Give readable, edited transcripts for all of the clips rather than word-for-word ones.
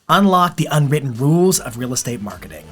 Unlock the unwritten rules of real estate marketing.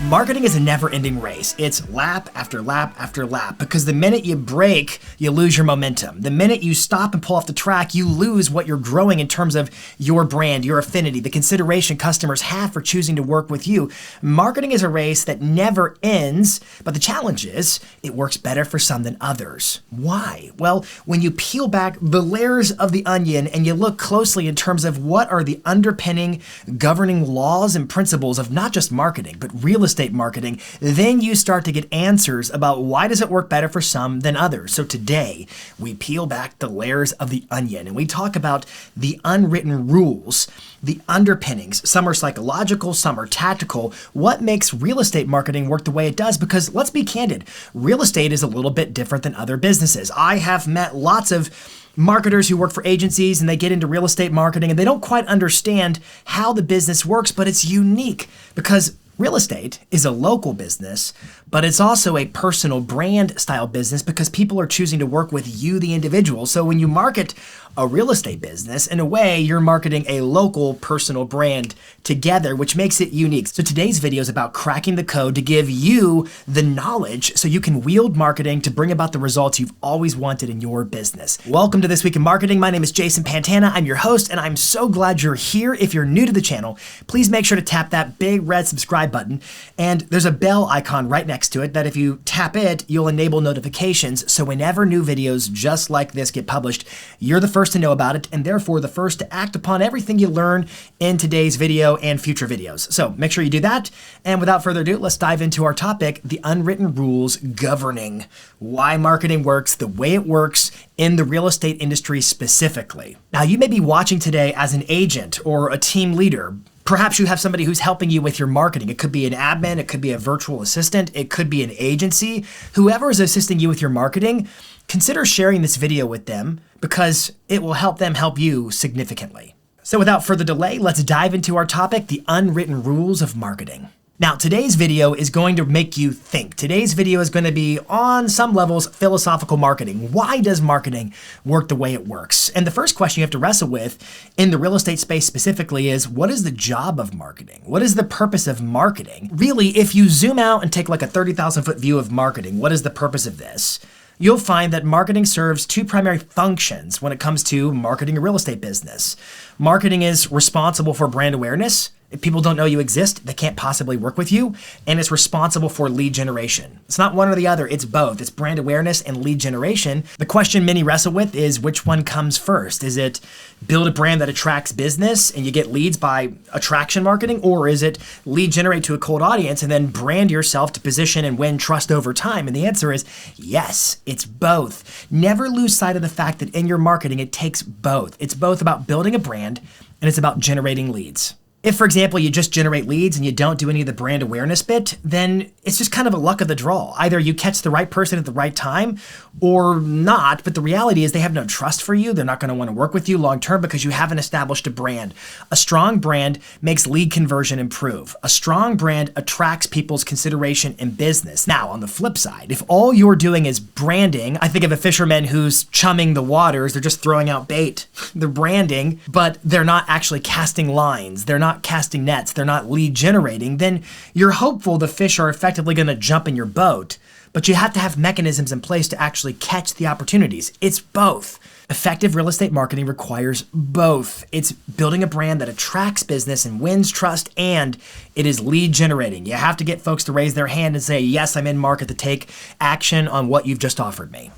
Marketing is a never-ending race. It's lap after lap after lap, because the minute you break, you lose your momentum. The minute you stop and pull off the track, you lose what you're growing in terms of your brand, your affinity, the consideration customers have for choosing to work with you. Marketing is a race that never ends, but the challenge is it works better for some than others. Why? Well, when you peel back the layers of the onion and you look closely in terms of what are the underpinning governing laws and principles of not just marketing, but real estate marketing, then you start to get answers about why does it work better for some than others. So today, we peel back the layers of the onion and we talk about the unwritten rules, the underpinnings. Some are psychological, some are tactical. What makes real estate marketing work the way it does? Because let's be candid, real estate is a little bit different than other businesses. I have met lots of marketers who work for agencies and they get into real estate marketing and they don't quite understand how the business works, but it's unique because real estate is a local business, but it's also a personal brand style business because people are choosing to work with you, the individual. So when you market a real estate business, in a way, you're marketing a local personal brand together, which makes it unique. So today's video is about cracking the code to give you the knowledge so you can wield marketing to bring about the results you've always wanted in your business. Welcome to This Week in Marketing. My name is Jason Pantana. I'm your host, and I'm so glad you're here. If you're new to the channel, please make sure to tap that big red subscribe button. And there's a bell icon right next to it that if you tap it, you'll enable notifications. So whenever new videos just like this get published, you're the first to know about it, and therefore the first to act upon everything you learn in today's video and future videos. So make sure you do that. And without further ado, let's dive into our topic, the unwritten rules governing why marketing works the way it works in the real estate industry specifically. Now, you may be watching today as an agent or a team leader. Perhaps you have somebody who's helping you with your marketing. It could be an admin, it could be a virtual assistant, it could be an agency. Whoever is assisting you with your marketing, consider sharing this video with them because it will help them help you significantly. So without further delay, let's dive into our topic, the unwritten rules of marketing. Now, today's video is going to make you think. Today's video is going to be, on some levels, philosophical marketing. Why does marketing work the way it works? And the first question you have to wrestle with in the real estate space specifically is, what is the job of marketing? What is the purpose of marketing? Really, if you zoom out and take like a 30,000-foot view of marketing, what is the purpose of this? You'll find that marketing serves two primary functions when it comes to marketing a real estate business. Marketing is responsible for brand awareness. If people don't know you exist, they can't possibly work with you. And it's responsible for lead generation. It's not one or the other, it's both. It's brand awareness and lead generation. The question many wrestle with is, which one comes first? Is it build a brand that attracts business and you get leads by attraction marketing? Or is it lead generate to a cold audience and then brand yourself to position and win trust over time? And the answer is yes, it's both. Never lose sight of the fact that in your marketing, it takes both. It's both about building a brand and it's about generating leads. If, for example, you just generate leads and you don't do any of the brand awareness bit, then it's just kind of a luck of the draw. Either you catch the right person at the right time or not, but the reality is they have no trust for you. They're not going to want to work with you long term because you haven't established a brand. A strong brand makes lead conversion improve. A strong brand attracts people's consideration in business. Now, on the flip side, if all you're doing is branding, I think of a fisherman who's chumming the waters. They're just throwing out bait. They're branding, but they're not actually casting lines. They're not casting nets, they're not lead generating, then you're hopeful the fish are effectively going to jump in your boat, but you have to have mechanisms in place to actually catch the opportunities. It's both. Effective real estate marketing requires both. It's building a brand that attracts business and wins trust, and it is lead generating. You have to get folks to raise their hand and say, yes, I'm in market to take action on what you've just offered me.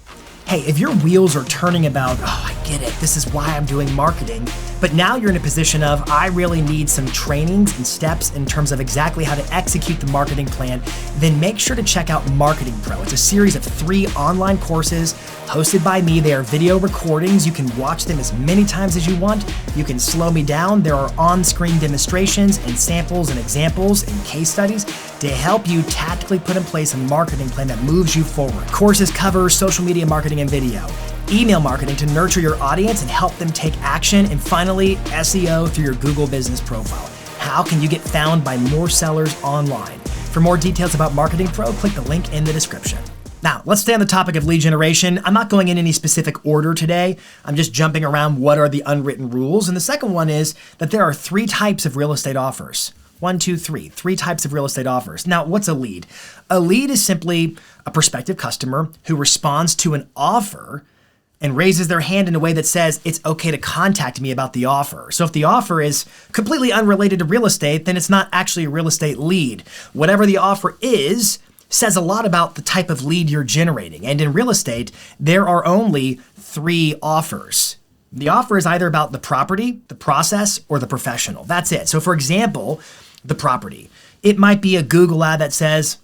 Hey, if your wheels are turning about, oh, I get it, this is why I'm doing marketing, but now you're in a position of, I really need some trainings and steps in terms of exactly how to execute the marketing plan, then make sure to check out Marketing Pro. It's a series of 3 online courses hosted by me. They are video recordings. You can watch them as many times as you want. You can slow me down. There are on-screen demonstrations and samples and examples and case studies to help you tactically put in place a marketing plan that moves you forward. Courses cover social media marketing and video, email marketing to nurture your audience and help them take action, and finally, SEO through your Google business profile. How can you get found by more sellers online? For more details about Marketing Pro, click the link in the description. Now, let's stay on the topic of lead generation. I'm not going in any specific order today. I'm just jumping around what are the unwritten rules. And the second one is that there are 3 types of real estate offers. 1, 2, 3. 3 types of real estate offers. Now, what's a lead? A lead is simply a prospective customer who responds to an offer and raises their hand in a way that says it's okay to contact me about the offer. So if the offer is completely unrelated to real estate, then it's not actually a real estate lead. Whatever the offer is says a lot about the type of lead you're generating. And in real estate, there are only 3 offers. The offer is either about the property, the process, or the professional. That's it. So for example, the property. It might be a Google ad that says,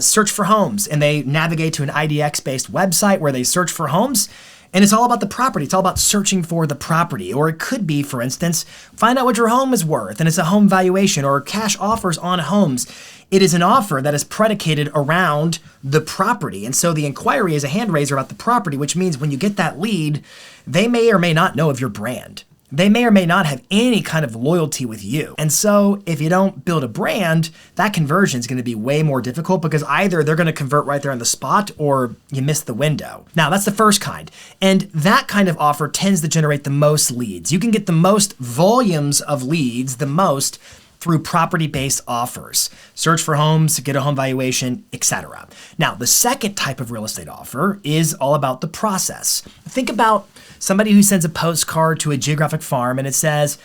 search for homes, and they navigate to an IDX-based website where they search for homes. And it's all about the property. It's all about searching for the property. Or it could be, for instance, find out what your home is worth, and it's a home valuation or cash offers on homes. It is an offer that is predicated around the property. And so the inquiry is a hand raiser about the property, which means when you get that lead, they may or may not know of your brand. They may or may not have any kind of loyalty with you. And so if you don't build a brand, that conversion is going to be way more difficult because either they're going to convert right there on the spot or you miss the window. Now, that's the first kind. And that kind of offer tends to generate the most leads. You can get the most volumes of leads, the most, through property-based offers. Search for homes, get a home valuation, etc. Now, the second type of real estate offer is all about the process. Think about somebody who sends a postcard to a geographic farm and it says,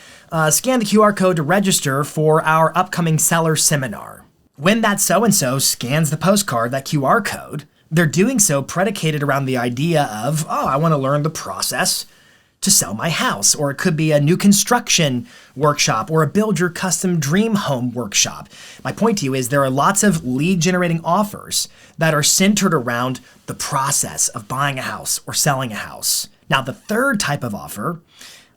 scan the QR code to register for our upcoming seller seminar. When that so-and-so scans the postcard, that QR code, they're doing so predicated around the idea of, I want to learn the process to sell my house. Or it could be a new construction workshop or a build your custom dream home workshop. My point to you is there are lots of lead generating offers that are centered around the process of buying a house or selling a house. Now, the third type of offer,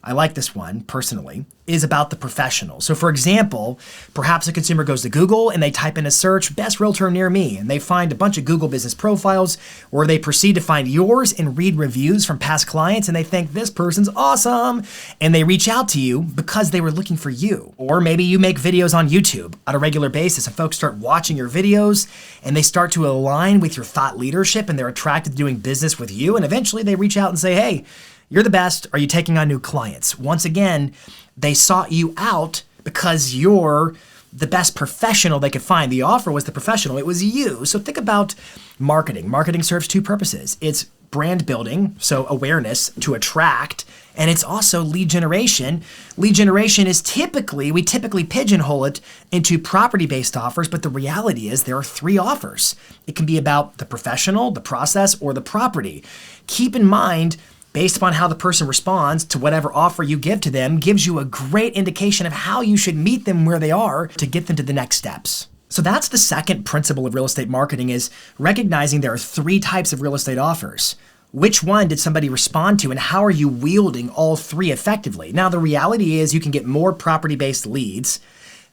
I like this one personally, is about the professional. So for example, perhaps a consumer goes to Google and they type in a search, best realtor near me, and they find a bunch of Google business profiles, or they proceed to find yours and read reviews from past clients and they think this person's awesome, and they reach out to you because they were looking for you. Or maybe you make videos on YouTube on a regular basis and folks start watching your videos and they start to align with your thought leadership and they're attracted to doing business with you, and eventually they reach out and say, hey, you're the best. Are you taking on new clients? Once again, they sought you out because you're the best professional they could find. The offer was the professional. It was you. So think about marketing. Marketing serves 2 purposes. It's brand building, so awareness to attract, and it's also lead generation. Lead generation is we typically pigeonhole it into property-based offers, but the reality is there are 3 offers. It can be about the professional, the process, or the property. Keep in mind, based upon how the person responds to whatever offer you give to them, gives you a great indication of how you should meet them where they are to get them to the next steps. So that's the second principle of real estate marketing, is recognizing there are 3 types of real estate offers. Which one did somebody respond to, and how are you wielding all 3 effectively? Now, the reality is you can get more property-based leads.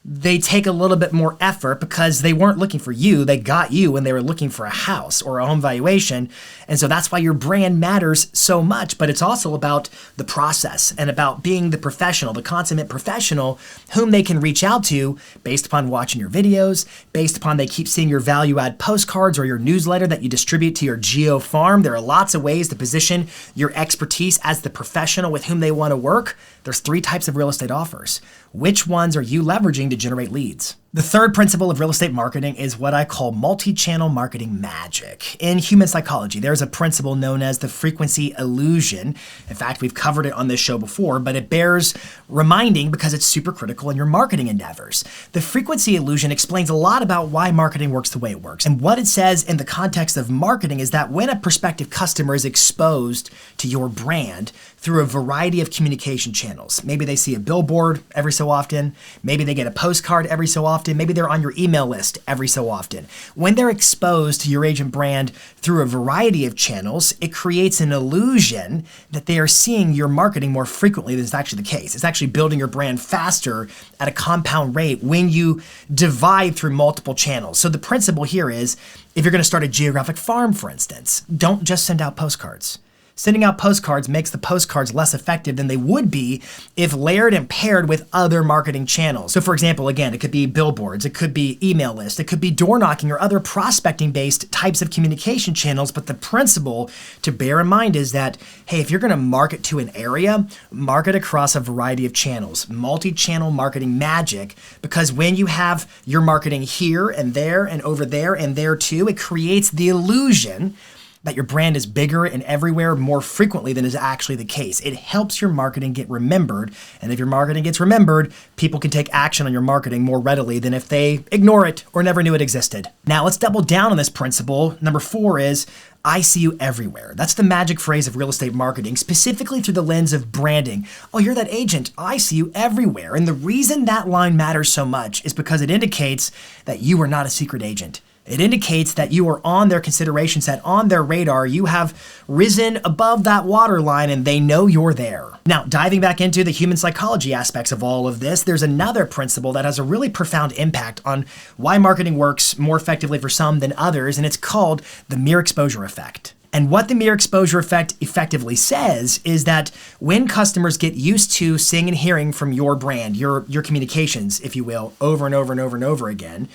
They take a little bit more effort because they weren't looking for you. They got you when they were looking for a house or a home valuation. And so that's why your brand matters so much. But it's also about the process and about being the professional, the consummate professional whom they can reach out to based upon watching your videos, based upon they keep seeing your value add postcards or your newsletter that you distribute to your geo farm. There are lots of ways to position your expertise as the professional with whom they want to work. There's 3 types of real estate offers. Which ones are you leveraging to generate leads? The third principle of real estate marketing is what I call multi-channel marketing magic. In human psychology, there's a principle known as the frequency illusion. In fact, we've covered it on this show before, but it bears reminding because it's super critical in your marketing endeavors. The frequency illusion explains a lot about why marketing works the way it works. And what it says in the context of marketing is that when a prospective customer is exposed to your brand through a variety of communication channels, maybe they see a billboard every so often, maybe they get a postcard every so often, maybe they're on your email list every so often. When they're exposed to your agent brand through a variety of channels, it creates an illusion that they are seeing your marketing more frequently than is actually the case. It's actually building your brand faster at a compound rate when you divide through multiple channels. So the principle here is, if you're going to start a geographic farm, for instance, don't just send out postcards. Sending out postcards makes the postcards less effective than they would be if layered and paired with other marketing channels. So for example, again, it could be billboards, it could be email lists, it could be door knocking or other prospecting-based types of communication channels. But the principle to bear in mind is that, hey, if you're gonna market to an area, market across a variety of channels. Multi-channel marketing magic, because when you have your marketing here and there and over there and there too, it creates the illusion that your brand is bigger and everywhere more frequently than is actually the case. It helps your marketing get remembered, and if your marketing gets remembered, people can take action on your marketing more readily than if they ignore it or never knew it existed. Now let's double down on this principle. Number 4 is, I see you everywhere. That's the magic phrase of real estate marketing, specifically through the lens of branding. Oh, you're that agent. I see you everywhere. And the reason that line matters so much is because it indicates that you are not a secret agent. It indicates that you are on their consideration set, on their radar. You have risen above that waterline and they know you're there. Now, diving back into the human psychology aspects of all of this, there's another principle that has a really profound impact on why marketing works more effectively for some than others, and it's called the mere exposure effect. And what the mere exposure effect effectively says is that when customers get used to seeing and hearing from your brand, your communications, if you will, over and over and over and over again,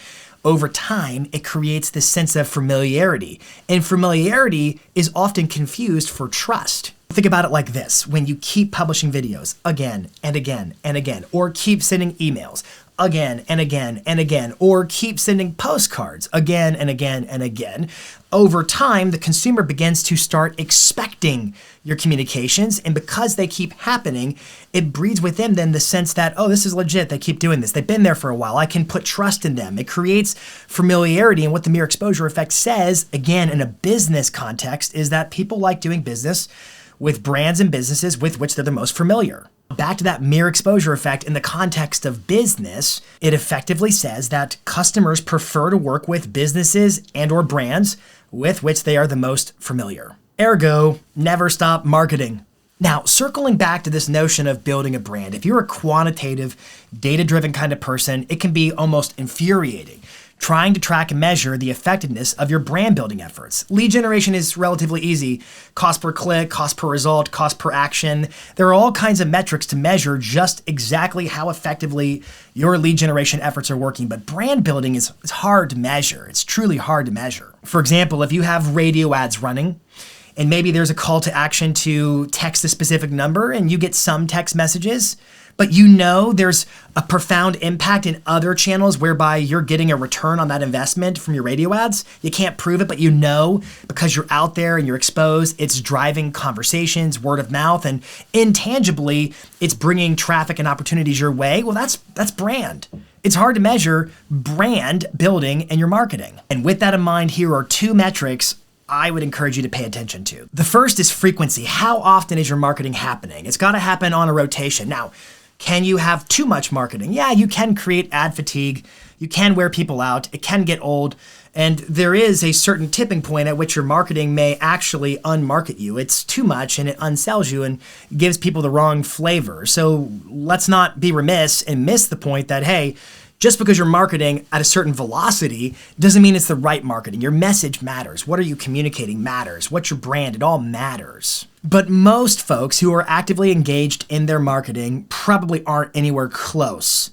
over time, it creates this sense of familiarity. And familiarity is often confused for trust. Think about it like this. When you keep publishing videos again and again and again, or keep sending emails again and again and again, or keep sending postcards again and again and again, over time, the consumer begins to start expecting your communications. And because they keep happening, it breeds within them the sense that, oh, this is legit. They keep doing this. They've been there for a while. I can put trust in them. It creates familiarity. And what the mere exposure effect says, again, in a business context, is that people like doing business with brands and businesses with which they're the most familiar. Back to that mere exposure effect in the context of business, it effectively says that customers prefer to work with businesses and or brands with which they are the most familiar. Ergo, never stop marketing. Now, circling back to this notion of building a brand, if you're a quantitative, data-driven kind of person, it can be almost infuriating trying to track and measure the effectiveness of your brand building efforts. Lead generation is relatively easy. Cost per click, cost per result, cost per action. There are all kinds of metrics to measure just exactly how effectively your lead generation efforts are working. But brand building is hard to measure. It's truly hard to measure. For example, if you have radio ads running, and maybe there's a call to action to text a specific number and you get some text messages, but you know there's a profound impact in other channels whereby you're getting a return on that investment from your radio ads. You can't prove it, but you know because you're out there and you're exposed, it's driving conversations, word of mouth, and intangibly, it's bringing traffic and opportunities your way. Well, that's brand. It's hard to measure brand building and your marketing. And with that in mind, here are two metrics I would encourage you to pay attention to. The first is frequency. How often is your marketing happening? It's got to happen on a rotation. Now, can you have too much marketing? Yeah, you can create ad fatigue. You can wear people out. It can get old. And there is a certain tipping point at which your marketing may actually unmarket you. It's too much and it unsells you and gives people the wrong flavor. So let's not be remiss and miss the point that, hey, just because you're marketing at a certain velocity doesn't mean it's the right marketing. Your message matters. What are you communicating matters. What's your brand? It all matters. But most folks who are actively engaged in their marketing probably aren't anywhere close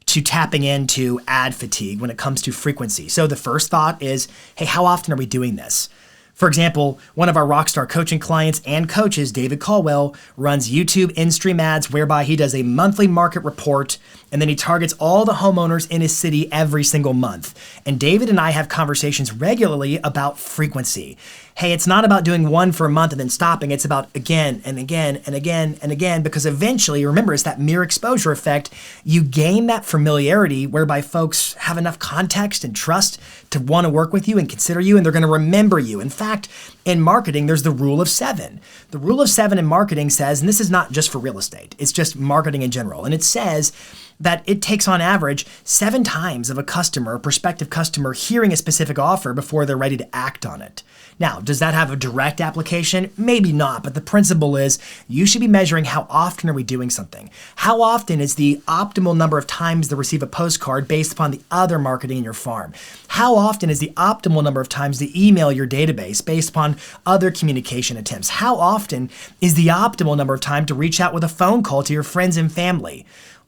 to tapping into ad fatigue when it comes to frequency. So the first thought is, hey, how often are we doing this? For example, one of our Rockstar coaching clients and coaches, David Caldwell, runs YouTube in-stream ads whereby he does a monthly market report and then he targets all the homeowners in his city every single month. And David and I have conversations regularly about frequency. Hey, it's not about doing one for a month and then stopping. It's about again and again and again and again, because eventually, remember, it's that mere exposure effect. You gain that familiarity whereby folks have enough context and trust to want to work with you and consider you, and they're going to remember you. In fact, in marketing, there's the rule of 7. The rule of 7 in marketing says, and this is not just for real estate, it's just marketing in general, and it says that it takes on average 7 times of a customer, a prospective customer, hearing a specific offer before they're ready to act on it. Now, does that have a direct application? Maybe not, but the principle is you should be measuring how often are we doing something. How often is the optimal number of times they receive a postcard based upon the other marketing in your farm? How often is the optimal number of times they email your database based upon on other communication attempts? How often is the optimal number of time to reach out with a phone call to your friends and family?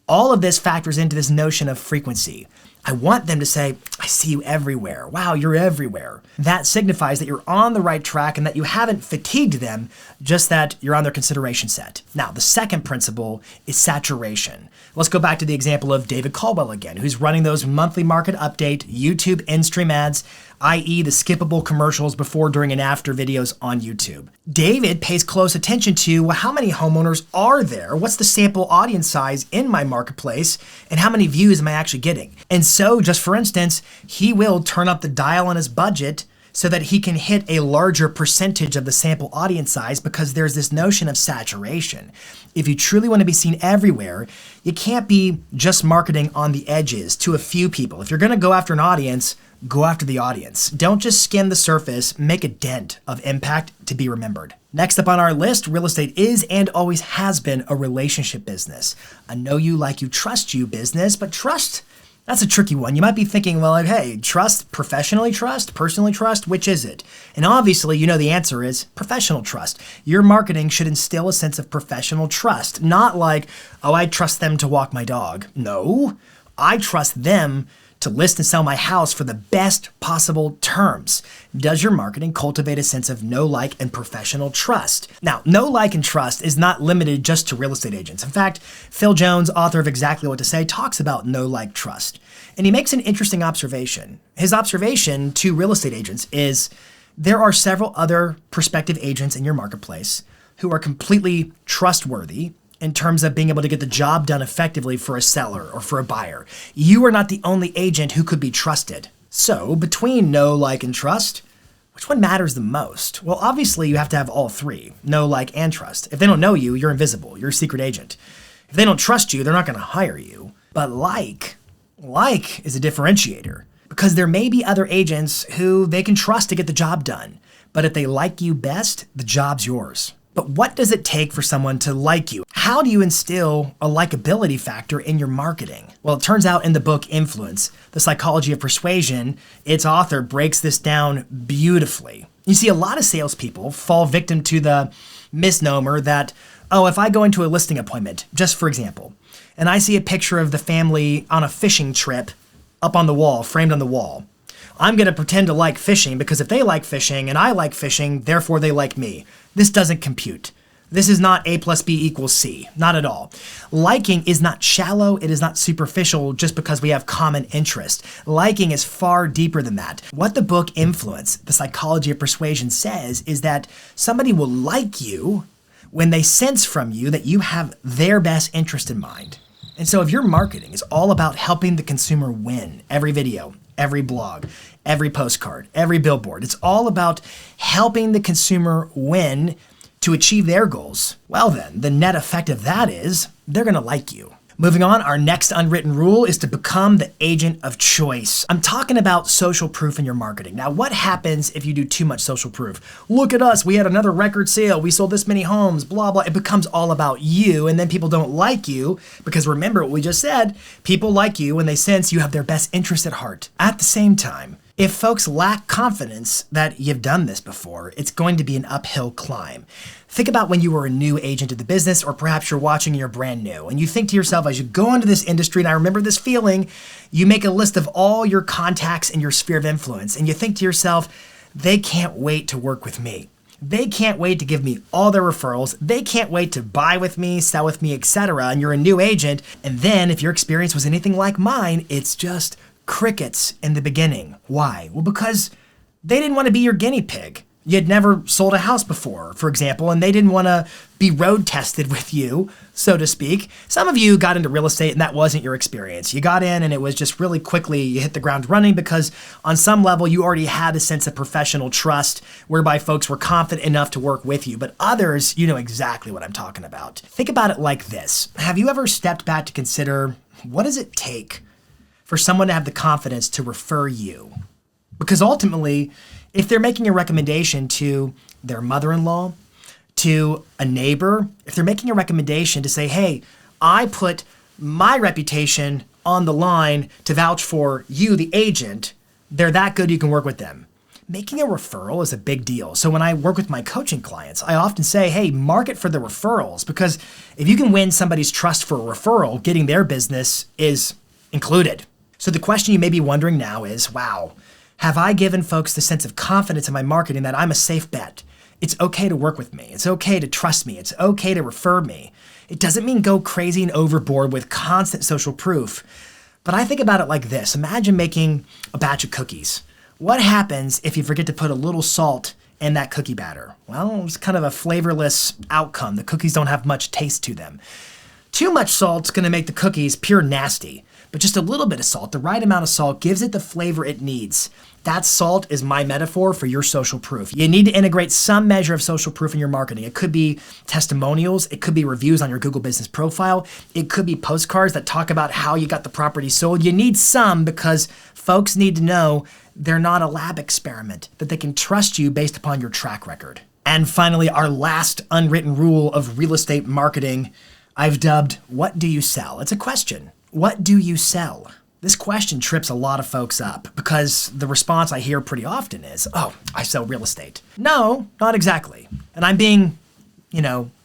All of this factors into this notion of frequency. I want them to say, I see you everywhere. Wow, you're everywhere. That signifies that you're on the right track and that you haven't fatigued them, just that you're on their consideration set. Now, the second principle is saturation. Let's go back to the example of David Caldwell again, who's running those monthly market update YouTube in-stream ads, i.e. the skippable commercials before, during, and after videos on YouTube. David pays close attention to, well, how many homeowners are there? What's the sample audience size in my marketplace? And how many views am I actually getting? And so, just for instance, he will turn up the dial on his budget so that he can hit a larger percentage of the sample audience size, because there's this notion of saturation. If you truly want to be seen everywhere, you can't be just marketing on the edges to a few people. If you're going to go after an audience, go after the audience. Don't just skim the surface, make a dent of impact to be remembered. Next up on our list, real estate is and always has been a relationship business. A know you, like you, trust you business, but trust, that's a tricky one. You might be thinking, well, hey, trust, professionally trust, personally trust, which is it? And obviously, you know the answer is professional trust. Your marketing should instill a sense of professional trust, not like, oh, I trust them to walk my dog. No, I trust them to list and sell my house for the best possible terms. Does your marketing cultivate a sense of know, like, and professional trust? Now, know, like, and trust is not limited just to real estate agents. In fact, Phil Jones, author of Exactly What to Say, talks about know, like, trust. And he makes an interesting observation. His observation to real estate agents is there are several other prospective agents in your marketplace who are completely trustworthy in terms of being able to get the job done effectively for a seller or for a buyer. You are not the only agent who could be trusted. So between know, like, and trust, which one matters the most? Well, obviously you have to have all three, know, like, and trust. If they don't know you, you're invisible, you're a secret agent. If they don't trust you, they're not gonna hire you. But like is a differentiator, because there may be other agents who they can trust to get the job done. But if they like you best, the job's yours. But what does it take for someone to like you? How do you instill a likability factor in your marketing? Well, it turns out in the book Influence, The Psychology of Persuasion, its author breaks this down beautifully. You see, a lot of salespeople fall victim to the misnomer that, oh, if I go into a listing appointment, just for example, and I see a picture of the family on a fishing trip up on the wall, framed on the wall, I'm going to pretend to like fishing because if they like fishing and I like fishing, therefore they like me. This doesn't compute. This is not A plus B equals C. Not at all. Liking is not shallow. It is not superficial just because we have common interest. Liking is far deeper than that. What the book Influence, The Psychology of Persuasion says is that somebody will like you when they sense from you that you have their best interest in mind. And so if your marketing is all about helping the consumer win, every video, every blog, every postcard, every billboard, it's all about helping the consumer win to achieve their goals, well then, the net effect of that is they're gonna like you. Moving on, our next unwritten rule is to become the agent of choice. I'm talking about social proof in your marketing. Now, what happens if you do too much social proof? Look at us, we had another record sale, we sold this many homes, blah, blah. It becomes all about you, and then people don't like you, because remember what we just said, people like you when they sense you have their best interest at heart. At the same time, if folks lack confidence that you've done this before, it's going to be an uphill climb. Think about when you were a new agent of the business, or perhaps you're watching and you're brand new, and you think to yourself, as you go into this industry, and I remember this feeling, you make a list of all your contacts in your sphere of influence, and you think to yourself, they can't wait to work with me. They can't wait to give me all their referrals. They can't wait to buy with me, sell with me, etc. And you're a new agent, and then if your experience was anything like mine, it's just crickets in the beginning. Why? Well, because they didn't want to be your guinea pig. You'd never sold a house before, for example, and they didn't want to be road tested with you, so to speak. Some of you got into real estate and that wasn't your experience. You got in and it was just really quickly, you hit the ground running because on some level you already had a sense of professional trust whereby folks were confident enough to work with you. But others, you know exactly what I'm talking about. Think about it like this. Have you ever stepped back to consider, what does it take for someone to have the confidence to refer you? Because ultimately, if they're making a recommendation to their mother-in-law, to a neighbor, if they're making a recommendation to say, hey, I put my reputation on the line to vouch for you, the agent, they're that good you can work with them. Making a referral is a big deal. So when I work with my coaching clients, I often say, hey, market for the referrals, because if you can win somebody's trust for a referral, getting their business is included. So the question you may be wondering now is, wow, have I given folks the sense of confidence in my marketing that I'm a safe bet? It's okay to work with me. It's okay to trust me. It's okay to refer me. It doesn't mean go crazy and overboard with constant social proof. But I think about it like this. Imagine making a batch of cookies. What happens if you forget to put a little salt in that cookie batter? Well, it's kind of a flavorless outcome. The cookies don't have much taste to them. Too much salt's going to make the cookies pure nasty. But just a little bit of salt, the right amount of salt, gives it the flavor it needs. That salt is my metaphor for your social proof. You need to integrate some measure of social proof in your marketing. It could be testimonials. It could be reviews on your Google business profile. It could be postcards that talk about how you got the property sold. You need some because folks need to know they're not a lab experiment, that they can trust you based upon your track record. And finally, our last unwritten rule of real estate marketing, I've dubbed, what do you sell? It's a question. What do you sell? This question trips a lot of folks up because the response I hear pretty often is, oh, I sell real estate. No, not exactly. And I'm being,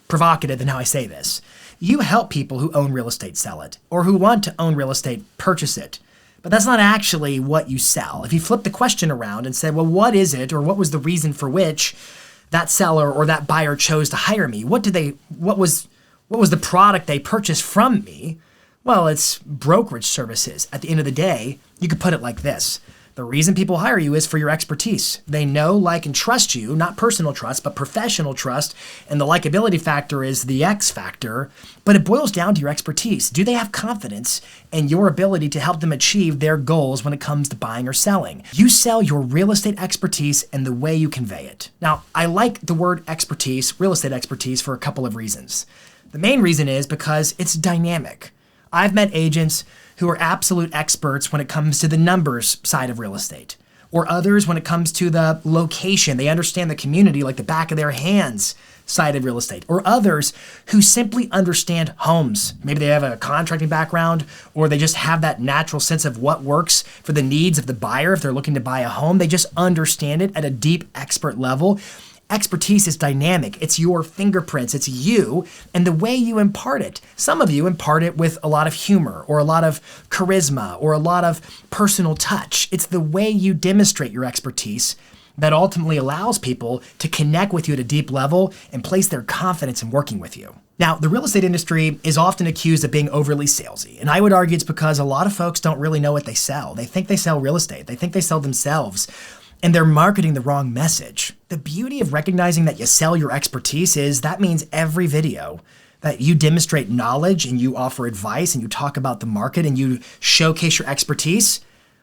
provocative in how I say this. You help people who own real estate sell it, or who want to own real estate purchase it. But that's not actually what you sell. If you flip the question around and say, well, what is it, or what was the reason for which that seller or that buyer chose to hire me? What was the product they purchased from me? Well, it's brokerage services. At the end of the day, you could put it like this. The reason people hire you is for your expertise. They know, like, and trust you, not personal trust, but professional trust. And the likability factor is the X factor, but it boils down to your expertise. Do they have confidence in your ability to help them achieve their goals when it comes to buying or selling? You sell your real estate expertise and the way you convey it. Now, I like the word expertise, real estate expertise, for a couple of reasons. The main reason is because it's dynamic. I've met agents who are absolute experts when it comes to the numbers side of real estate, or others when it comes to the location. They understand the community like the back of their hands side of real estate, or others who simply understand homes. Maybe they have a contracting background, or they just have that natural sense of what works for the needs of the buyer if they're looking to buy a home. They just understand it at a deep expert level. Expertise is dynamic. It's your fingerprints. It's you and the way you impart it. Some of you impart it with a lot of humor or a lot of charisma or a lot of personal touch. It's the way you demonstrate your expertise that ultimately allows people to connect with you at a deep level and place their confidence in working with you. Now, the real estate industry is often accused of being overly salesy, and I would argue it's because a lot of folks don't really know what they sell. They think they sell real estate. They think they sell themselves. And they're marketing the wrong message. The beauty of recognizing that you sell your expertise is that means every video that you demonstrate knowledge and you offer advice and you talk about the market and you showcase your expertise,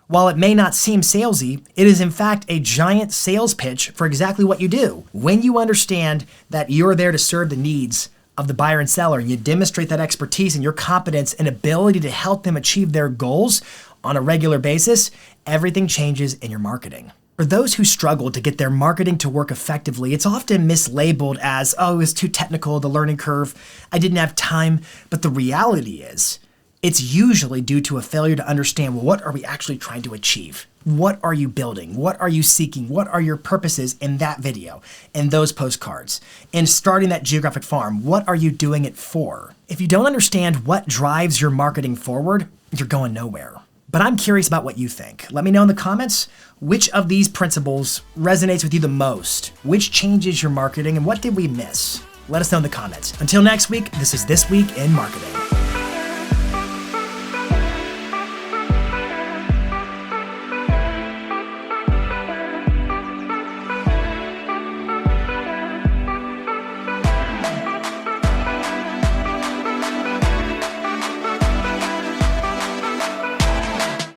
while it may not seem salesy, it is in fact a giant sales pitch for exactly what you do. When you understand that you're there to serve the needs of the buyer and seller, and you demonstrate that expertise and your competence and ability to help them achieve their goals on a regular basis, everything changes in your marketing. For those who struggle to get their marketing to work effectively, it's often mislabeled as, oh, it was too technical, the learning curve, I didn't have time. But the reality is, it's usually due to a failure to understand, well, what are we actually trying to achieve? What are you building? What are you seeking? What are your purposes in that video, in those postcards? In starting that geographic farm, what are you doing it for? If you don't understand what drives your marketing forward, you're going nowhere. But I'm curious about what you think. Let me know in the comments which of these principles resonates with you the most, which changes your marketing, and what did we miss? Let us know in the comments. Until next week, this is This Week in Marketing.